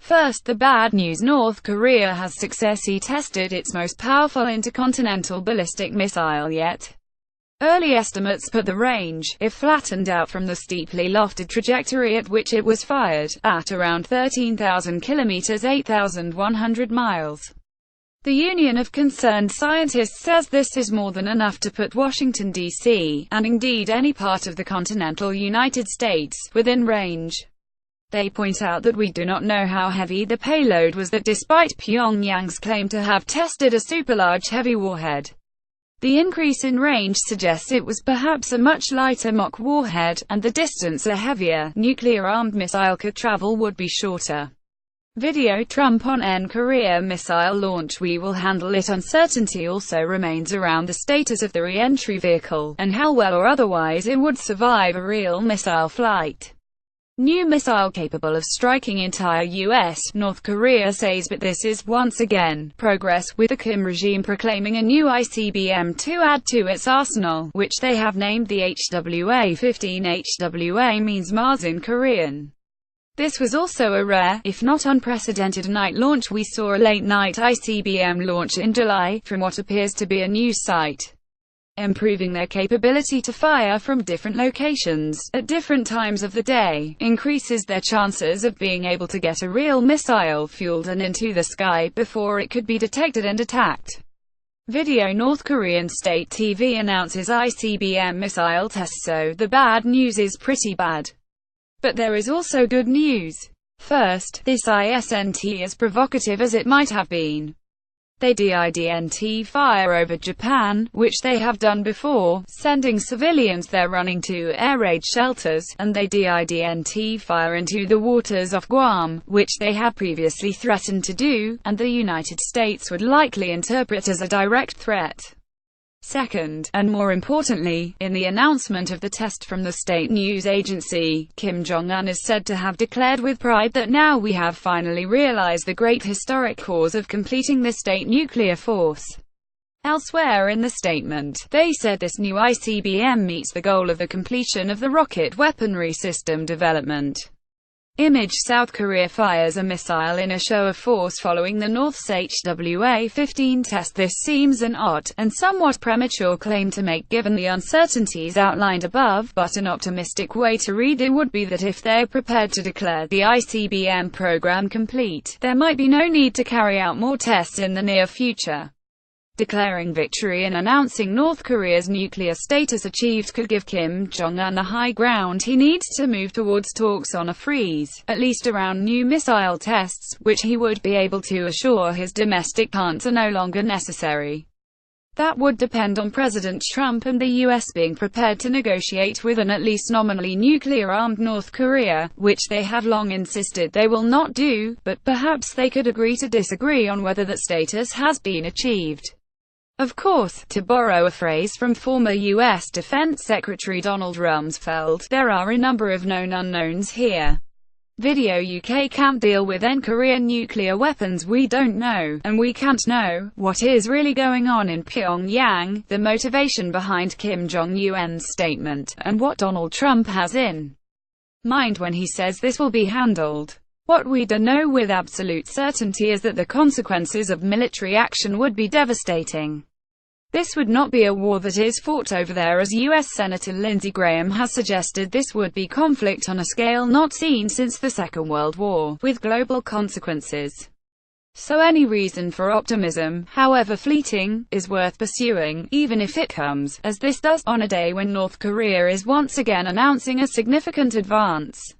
First, the bad news: North Korea has successfully tested its most powerful intercontinental ballistic missile yet. Early estimates put the range, if flattened out from the steeply lofted trajectory at which it was fired, at around 13,000 kilometers (8,100 miles). The Union of Concerned Scientists says this is more than enough to put Washington, D.C., and indeed any part of the continental United States, within range. They point out that we do not know how heavy the payload was, that despite Pyongyang's claim to have tested a superlarge heavy warhead, the increase in range suggests it was perhaps a much lighter mock warhead, and the distance a heavier, nuclear-armed missile could travel would be shorter. Video: Trump on N Korea missile launch: "We will handle it." Uncertainty also remains around the status of the re-entry vehicle, and how well or otherwise it would survive a real missile flight. New missile capable of striking entire U.S., North Korea says, but this is, once again, progress, with the Kim regime proclaiming a new ICBM to add to its arsenal, which they have named the HWA-15. HWA means Mars in Korean. This was also a rare, if not unprecedented, night launch. We saw a late-night ICBM launch in July, from what appears to be a new site. Improving their capability to fire from different locations, at different times of the day, increases their chances of being able to get a real missile fueled and into the sky before it could be detected and attacked. Video: North Korean state TV announces ICBM missile tests. So, the bad news is pretty bad. But there is also good news. First, this isn't as provocative as it might have been. They didn't fire over Japan, which they have done before, sending civilians there running to air raid shelters, and they didn't fire into the waters off Guam, which they had previously threatened to do, and the United States would likely interpret as a direct threat. Second, and more importantly, in the announcement of the test from the state news agency, Kim Jong-un is said to have declared with pride that now we have finally realized the great historic cause of completing the state nuclear force. Elsewhere in the statement, they said this new ICBM meets the goal of the completion of the rocket weaponry system development. Image: South Korea fires a missile in a show of force following the North's HWA-15 test. This seems an odd, and somewhat premature claim to make given the uncertainties outlined above, but an optimistic way to read it would be that if they're prepared to declare the ICBM program complete, there might be no need to carry out more tests in the near future. Declaring victory and announcing North Korea's nuclear status achieved could give Kim Jong-un the high ground he needs to move towards talks on a freeze, at least around new missile tests, which he would be able to assure his domestic hunts are no longer necessary. That would depend on President Trump and the U.S. being prepared to negotiate with an at least nominally nuclear-armed North Korea, which they have long insisted they will not do, but perhaps they could agree to disagree on whether that status has been achieved. Of course, to borrow a phrase from former U.S. Defense Secretary Donald Rumsfeld, there are a number of known unknowns here. Video: UK can't deal with Korean nuclear weapons. We don't know, and we can't know, what is really going on in Pyongyang, the motivation behind Kim Jong-un's statement, and what Donald Trump has in mind when he says this will be handled. What we do know with absolute certainty is that the consequences of military action would be devastating. This would not be a war that is fought over there, as U.S. Senator Lindsey Graham has suggested. This would be conflict on a scale not seen since the Second World War, with global consequences. So any reason for optimism, however fleeting, is worth pursuing, even if it comes, as this does, on a day when North Korea is once again announcing a significant advance.